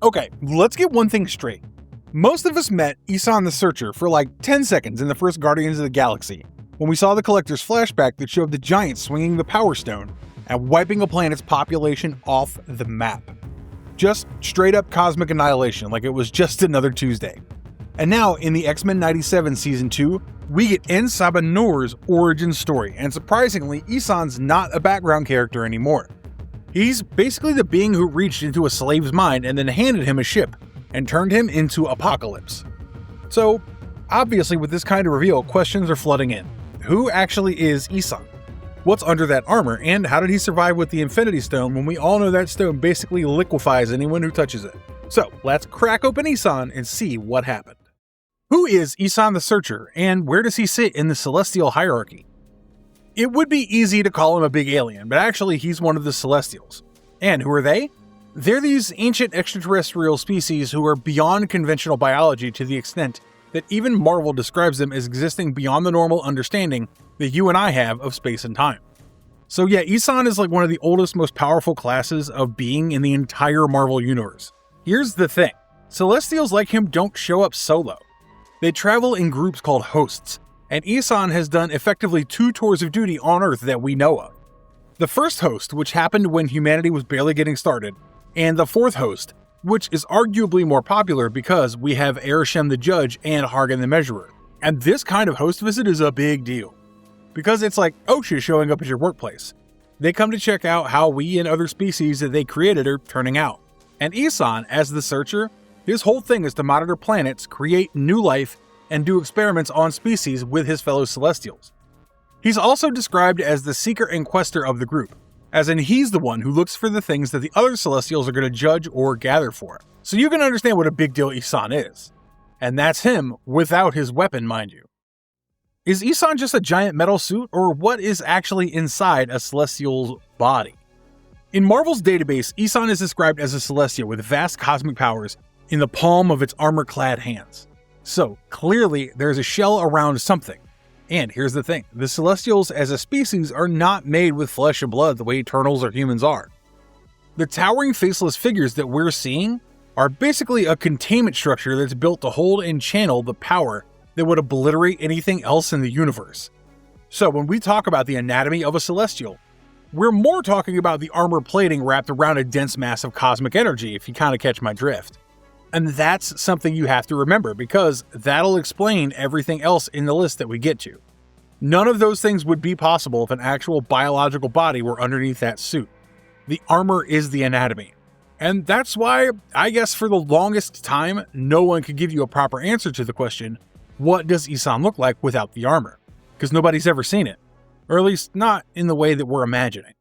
Okay, let's get one thing straight. Most of us met Eson the Searcher for like 10 seconds in the first Guardians of the Galaxy, when we saw the Collector's flashback that showed the Giants swinging the Power Stone and wiping a planet's population off the map. Just straight up cosmic annihilation, like it was just another Tuesday. And now, in the X-Men 97 Season 2, we get En Sabah Nur's origin story, and surprisingly, Eson's not a background character anymore. He's basically the being who reached into a slave's mind and then handed him a ship, and turned him into Apocalypse. So, obviously with this kind of reveal, questions are flooding in. Who actually is Eson? What's under that armor, and how did he survive with the Infinity Stone when we all know that stone basically liquifies anyone who touches it? So, let's crack open Eson and see what happened. Who is Eson the Searcher, and where does he sit in the celestial hierarchy? It would be easy to call him a big alien, but actually he's one of the Celestials. And who are they? They're these ancient extraterrestrial species who are beyond conventional biology to the extent that even Marvel describes them as existing beyond the normal understanding that you and I have of space and time. So yeah, Eson is like one of the oldest, most powerful classes of being in the entire Marvel universe. Here's the thing, Celestials like him don't show up solo. They travel in groups called hosts, and Eson has done effectively 2 tours of duty on Earth that we know of. The first host, which happened when humanity was barely getting started, and the 4th host, which is arguably more popular because we have Arishem the Judge and Hargan the Measurer. And this kind of host visit is a big deal, because it's like OSHA showing up at your workplace. They come to check out how we and other species that they created are turning out. And Eson, as the Searcher, his whole thing is to monitor planets, create new life, and do experiments on species with his fellow Celestials. He's also described as the seeker and quester of the group, as in he's the one who looks for the things that the other Celestials are going to judge or gather for. So you can understand what a big deal Eson is. And that's him without his weapon, mind you. Is Eson just a giant metal suit, or what is actually inside a Celestial's body? In Marvel's database, Eson is described as a Celestial with vast cosmic powers in the palm of its armor-clad hands. So, clearly, there's a shell around something. And here's the thing, the Celestials as a species are not made with flesh and blood the way Eternals or humans are. The towering faceless figures that we're seeing are basically a containment structure that's built to hold and channel the power that would obliterate anything else in the universe. So when we talk about the anatomy of a Celestial, we're more talking about the armor plating wrapped around a dense mass of cosmic energy, if you kind of catch my drift. And that's something you have to remember, because that'll explain everything else in the list that we get to. None of those things would be possible if an actual biological body were underneath that suit. The armor is the anatomy. And that's why, I guess for the longest time, no one could give you a proper answer to the question, what does Eson look like without the armor? Because nobody's ever seen it. Or at least not in the way that we're imagining.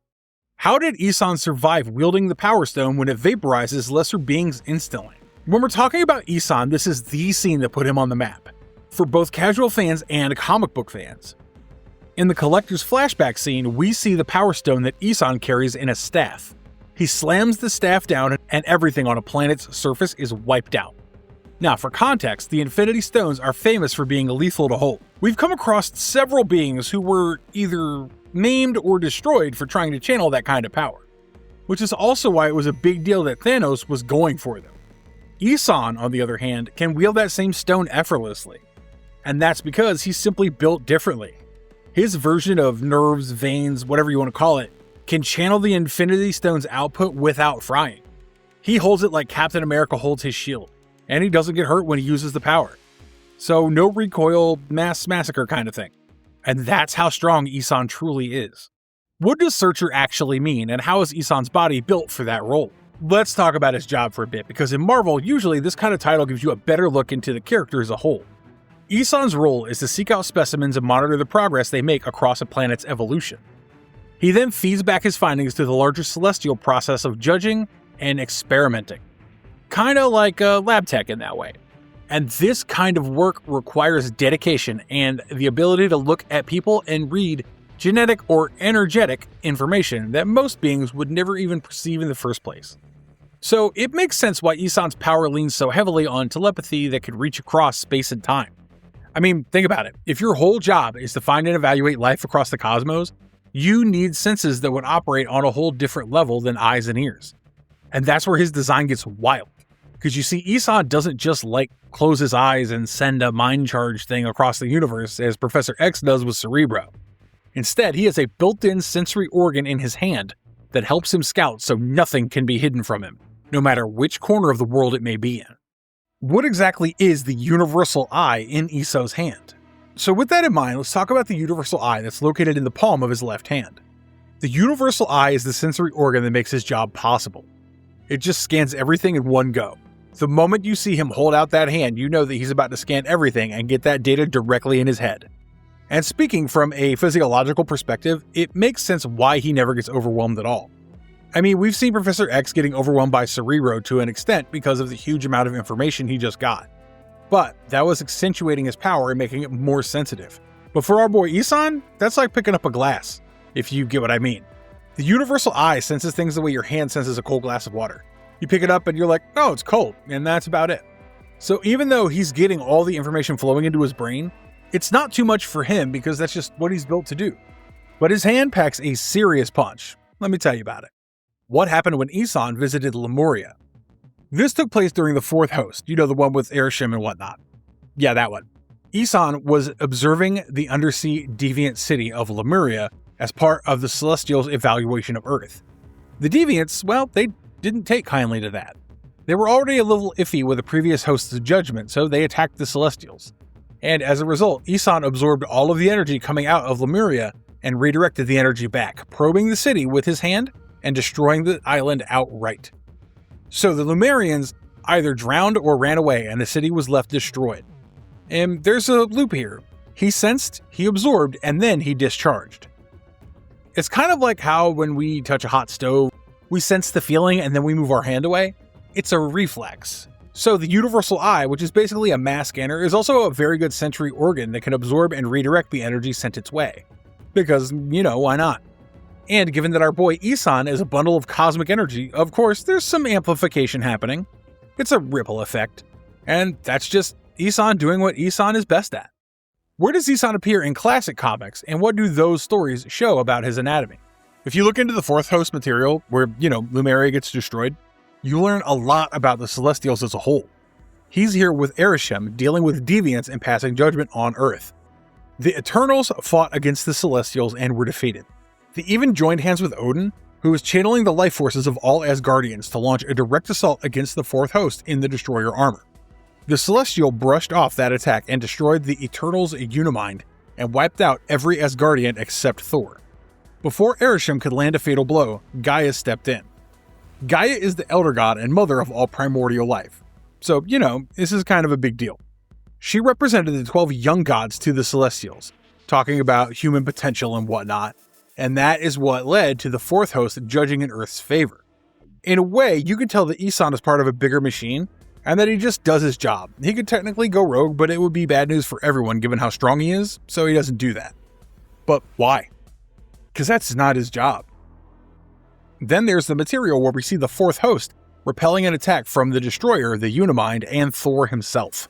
How did Eson survive wielding the Power Stone when it vaporizes lesser beings instantly? When we're talking about Eson, this is the scene that put him on the map, for both casual fans and comic book fans. In the Collector's flashback scene, we see the Power Stone that Eson carries in a staff. He slams the staff down and everything on a planet's surface is wiped out. Now, for context, the Infinity Stones are famous for being lethal to hold. We've come across several beings who were either maimed or destroyed for trying to channel that kind of power, which is also why it was a big deal that Thanos was going for them. Eson, on the other hand, can wield that same stone effortlessly, and that's because he's simply built differently. His version of nerves, veins, whatever you want to call it, can channel the Infinity Stone's output without frying. He holds it like Captain America holds his shield, and he doesn't get hurt when he uses the power. So no recoil, mass massacre kind of thing. And that's how strong Eson truly is. What does Searcher actually mean, and how is Eson's body built for that role? Let's talk about his job for a bit, because in Marvel, usually this kind of title gives you a better look into the character as a whole. Eson's role is to seek out specimens and monitor the progress they make across a planet's evolution. He then feeds back his findings to the larger celestial process of judging and experimenting. Kinda like a lab tech in that way. And this kind of work requires dedication and the ability to look at people and read genetic or energetic information that most beings would never even perceive in the first place. So it makes sense why Eson's power leans so heavily on telepathy that could reach across space and time. I mean, think about it. If your whole job is to find and evaluate life across the cosmos, you need senses that would operate on a whole different level than eyes and ears. And that's where his design gets wild. Because you see, Eson doesn't just close his eyes and send a mind charge thing across the universe as Professor X does with Cerebro. Instead, he has a built-in sensory organ in his hand that helps him scout so nothing can be hidden from him, no matter which corner of the world it may be in. What exactly is the universal eye in Eso's hand? So with that in mind, let's talk about the universal eye that's located in the palm of his left hand. The universal eye is the sensory organ that makes his job possible. It just scans everything in one go. The moment you see him hold out that hand, you know that he's about to scan everything and get that data directly in his head. And speaking from a physiological perspective, it makes sense why he never gets overwhelmed at all. I mean, we've seen Professor X getting overwhelmed by Cerebro to an extent because of the huge amount of information he just got. But that was accentuating his power and making it more sensitive. But for our boy Eson, that's like picking up a glass, if you get what I mean. The universal eye senses things the way your hand senses a cold glass of water. You pick it up and you're like, oh, it's cold, and that's about it. So even though he's getting all the information flowing into his brain, it's not too much for him because that's just what he's built to do. But his hand packs a serious punch. Let me tell you about it. What happened when Eson visited Lemuria? This took place during the fourth host, the one with Ereshkigal and whatnot. Yeah, that one. Eson was observing the undersea deviant city of Lemuria as part of the Celestials' evaluation of Earth. The deviants, well, they didn't take kindly to that. They were already a little iffy with the previous host's judgment, so they attacked the Celestials. And as a result, Eson absorbed all of the energy coming out of Lemuria and redirected the energy back, probing the city with his hand and destroying the island outright. So the Lemurians either drowned or ran away and the city was left destroyed. And there's a loop here. He sensed, he absorbed, and then he discharged. It's kind of like how when we touch a hot stove, we sense the feeling and then we move our hand away. It's a reflex. So the universal eye, which is basically a mass scanner, is also a very good sensory organ that can absorb and redirect the energy sent its way. Because, why not? And given that our boy Eson is a bundle of cosmic energy, of course, there's some amplification happening. It's a ripple effect. And that's just Eson doing what Eson is best at. Where does Eson appear in classic comics, and what do those stories show about his anatomy? If you look into the fourth host material, where, Lemuria gets destroyed, you learn a lot about the Celestials as a whole. He's here with Ereshkigal, dealing with deviants and passing judgment on Earth. The Eternals fought against the Celestials and were defeated. They even joined hands with Odin, who was channeling the life forces of all Asgardians to launch a direct assault against the fourth host in the Destroyer armor. The Celestial brushed off that attack and destroyed the Eternals' Unimind and wiped out every Asgardian except Thor. Before Ereshkigal could land a fatal blow, Gaia stepped in. Gaia is the elder god and mother of all primordial life. So, this is kind of a big deal. She represented the 12 young gods to the Celestials, talking about human potential and whatnot, and that is what led to the fourth host judging in Earth's favor. In a way, you could tell that Eson is part of a bigger machine, and that he just does his job. He could technically go rogue, but it would be bad news for everyone given how strong he is, so he doesn't do that. But why? Because that's not his job. Then there's the material where we see the fourth host repelling an attack from the Destroyer, the Unimind, and Thor himself.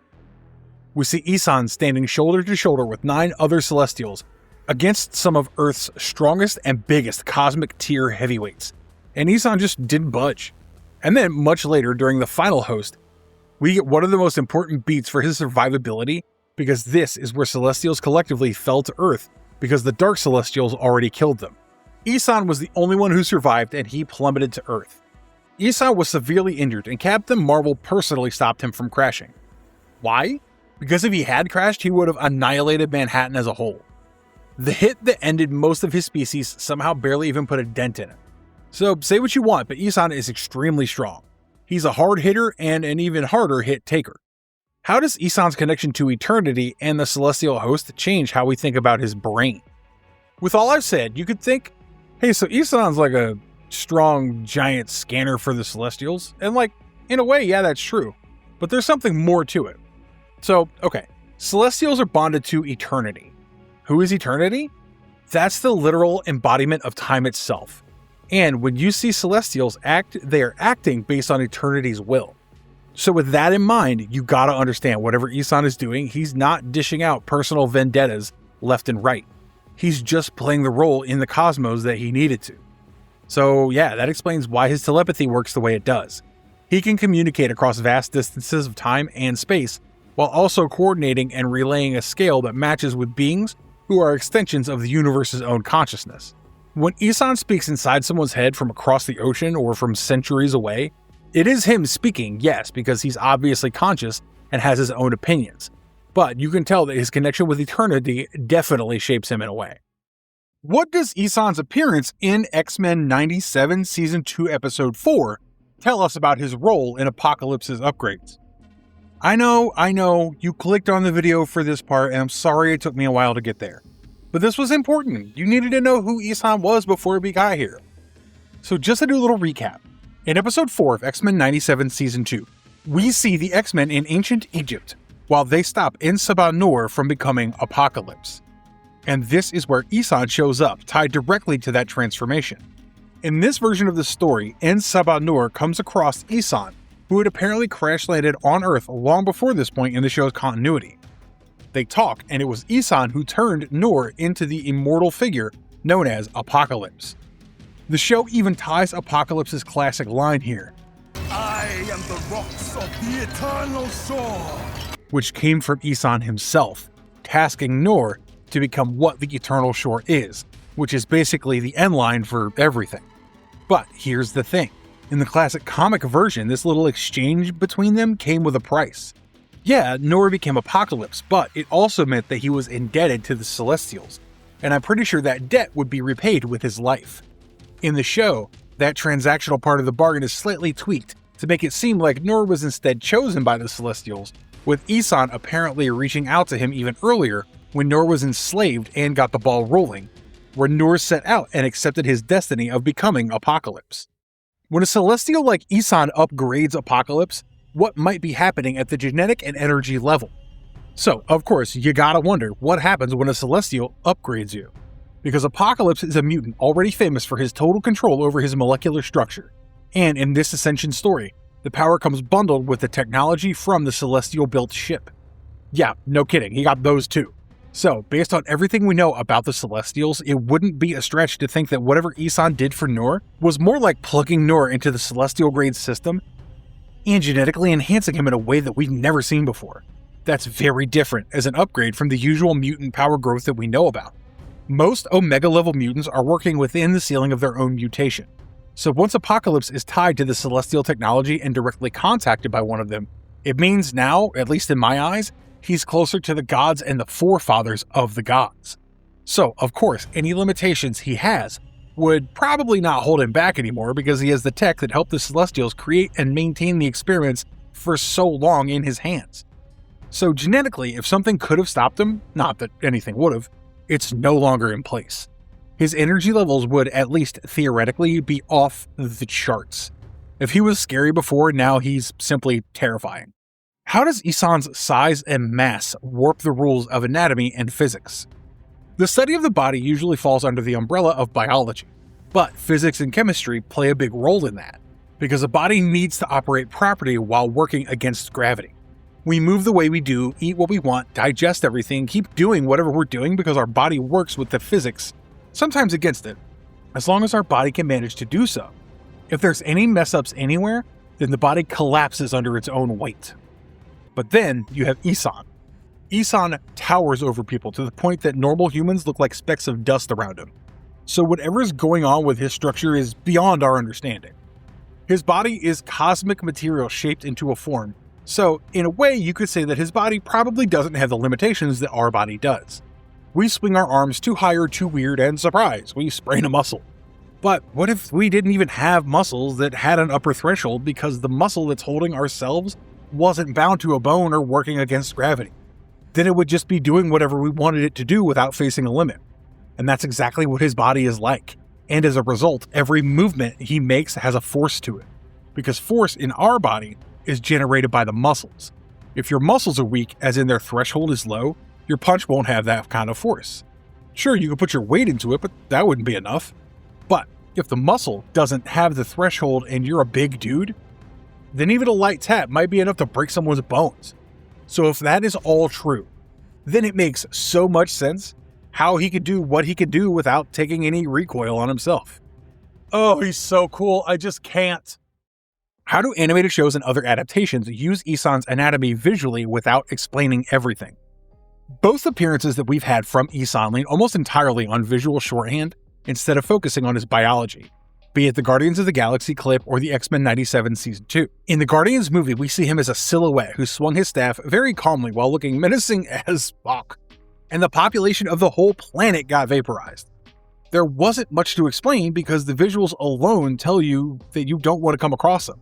We see Eson standing shoulder to shoulder with 9 other Celestials against some of Earth's strongest and biggest cosmic tier heavyweights, and Eson just didn't budge. And then, much later, during the final host, we get one of the most important beats for his survivability, because this is where Celestials collectively fell to Earth because the Dark Celestials already killed them. Eson was the only one who survived, and he plummeted to Earth. Eson was severely injured, and Captain Marvel personally stopped him from crashing. Why? Because if he had crashed, he would have annihilated Manhattan as a whole. The hit that ended most of his species somehow barely even put a dent in it. So say what you want, but Eson is extremely strong. He's a hard hitter and an even harder hit taker. How does Eson's connection to eternity and the celestial host change how we think about his brain? With all I've said, you could think, hey, so Eson's like a strong, giant scanner for the Celestials. And in a way, yeah, that's true. But there's something more to it. So, okay, Celestials are bonded to eternity. Who is eternity? That's the literal embodiment of time itself. And when you see Celestials act, they are acting based on eternity's will. So with that in mind, you gotta understand whatever Eson is doing, he's not dishing out personal vendettas left and right. He's just playing the role in the cosmos that he needed to. So yeah, that explains why his telepathy works the way it does. He can communicate across vast distances of time and space, while also coordinating and relaying a scale that matches with beings who are extensions of the universe's own consciousness. When Eson speaks inside someone's head from across the ocean or from centuries away, it is him speaking, yes, because he's obviously conscious and has his own opinions, but you can tell that his connection with eternity definitely shapes him in a way. What does Eson's appearance in X-Men 97 Season 2 Episode 4 tell us about his role in Apocalypse's upgrades? I know, you clicked on the video for this part, and I'm sorry it took me a while to get there. But this was important. You needed to know who Eson was before we got here. So just to do a little recap. In Episode 4 of X-Men 97 Season 2, we see the X-Men in ancient Egypt, while they stop En Sabah Nur from becoming Apocalypse. And this is where Eson shows up, tied directly to that transformation. In this version of the story, En Sabah Nur comes across Eson, who had apparently crash-landed on Earth long before this point in the show's continuity. They talk, and it was Eson who turned Nur into the immortal figure known as Apocalypse. The show even ties Apocalypse's classic line here, "I am the rocks of the eternal shore," which came from Eson himself, tasking Nur to become what the eternal shore is, which is basically the end line for everything. But here's the thing. In the classic comic version, this little exchange between them came with a price. Yeah, Nur became Apocalypse, but it also meant that he was indebted to the Celestials, and I'm pretty sure that debt would be repaid with his life. In the show, that transactional part of the bargain is slightly tweaked to make it seem like Nur was instead chosen by the Celestials, with Eson apparently reaching out to him even earlier when Nur was enslaved and got the ball rolling, where Nur set out and accepted his destiny of becoming Apocalypse. When a Celestial like Eson upgrades Apocalypse, what might be happening at the genetic and energy level? So, of course, you gotta wonder what happens when a Celestial upgrades you. Because Apocalypse is a mutant already famous for his total control over his molecular structure. And in this Ascension story, the power comes bundled with the technology from the Celestial-built ship. Yeah, no kidding, he got those too. So, based on everything we know about the Celestials, it wouldn't be a stretch to think that whatever Eson did for Nur was more like plugging Nur into the Celestial-grade system and genetically enhancing him in a way that we've never seen before. That's very different as an upgrade from the usual mutant power growth that we know about. Most Omega-level mutants are working within the ceiling of their own mutation. So once Apocalypse is tied to the Celestial technology and directly contacted by one of them, it means now, at least in my eyes, he's closer to the gods and the forefathers of the gods. So, of course, any limitations he has would probably not hold him back anymore because he has the tech that helped the Celestials create and maintain the experiments for so long in his hands. So genetically, if something could have stopped him, not that anything would have, it's no longer in place. His energy levels would, at least theoretically, be off the charts. If he was scary before, now he's simply terrifying. How does Eson's size and mass warp the rules of anatomy and physics? The study of the body usually falls under the umbrella of biology, but physics and chemistry play a big role in that, because a body needs to operate properly while working against gravity. We move the way we do, eat what we want, digest everything, keep doing whatever we're doing because our body works with the physics, sometimes against it, as long as our body can manage to do so. If there's any mess-ups anywhere, then the body collapses under its own weight. But then you have Eson. Eson towers over people to the point that normal humans look like specks of dust around him. So whatever is going on with his structure is beyond our understanding. His body is cosmic material shaped into a form, so in a way you could say that his body probably doesn't have the limitations that our body does. We swing our arms too high or too weird and surprise, we sprain a muscle. But what if we didn't even have muscles that had an upper threshold because the muscle that's holding ourselves wasn't bound to a bone or working against gravity? Then it would just be doing whatever we wanted it to do without facing a limit. And that's exactly what his body is like. And as a result, every movement he makes has a force to it. Because force in our body is generated by the muscles. If your muscles are weak, as in their threshold is low, your punch won't have that kind of force. Sure, you can put your weight into it, but that wouldn't be enough. But if the muscle doesn't have the threshold and you're a big dude, then even a light tap might be enough to break someone's bones. So if that is all true, then it makes so much sense how he could do what he could do without taking any recoil on himself. Oh, he's so cool, I just can't. How do animated shows and other adaptations use Eson's anatomy visually without explaining everything? Both appearances that we've had from Eson lean almost entirely on visual shorthand instead of focusing on his biology, be it the Guardians of the Galaxy clip or the X-Men 97 Season 2. In the Guardians movie, we see him as a silhouette who swung his staff very calmly while looking menacing as fuck, and the population of the whole planet got vaporized. There wasn't much to explain because the visuals alone tell you that you don't want to come across him.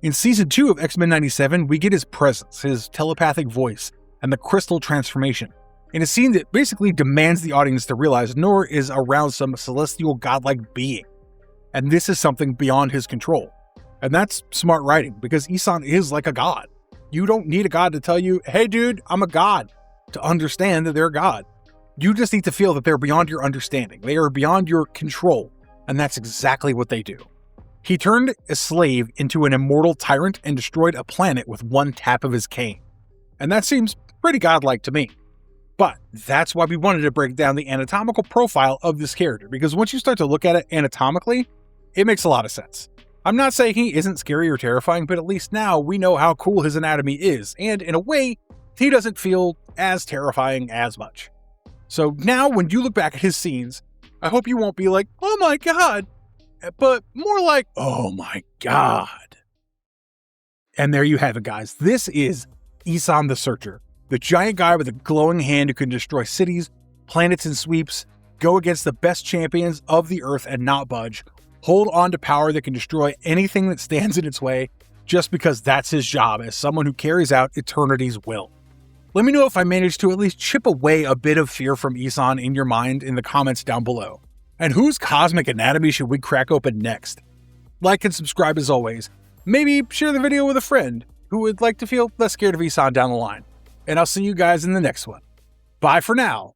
In Season 2 of X-Men 97, we get his presence, his telepathic voice, and the crystal transformation, in a scene that basically demands the audience to realize Nur is around some celestial godlike being, and this is something beyond his control. And that's smart writing, because Eson is like a god. You don't need a god to tell you, hey dude, I'm a god, to understand that they're a god. You just need to feel that they're beyond your understanding. They are beyond your control, and that's exactly what they do. He turned a slave into an immortal tyrant and destroyed a planet with one tap of his cane. And that seems pretty godlike to me. But that's why we wanted to break down the anatomical profile of this character, because once you start to look at it anatomically, it makes a lot of sense. I'm not saying he isn't scary or terrifying, but at least now we know how cool his anatomy is, and in a way, he doesn't feel as terrifying as much. So now when you look back at his scenes, I hope you won't be like, oh my god, but more like, oh my god. And there you have it, guys. This is Eson the Searcher, the giant guy with a glowing hand who can destroy cities, planets in sweeps, go against the best champions of the earth and not budge, hold on to power that can destroy anything that stands in its way, just because that's his job as someone who carries out eternity's will. Let me know if I managed to at least chip away a bit of fear from Eson in your mind in the comments down below. And whose cosmic anatomy should we crack open next? Like and subscribe as always. Maybe share the video with a friend who would like to feel less scared of Eson down the line. And I'll see you guys in the next one. Bye for now.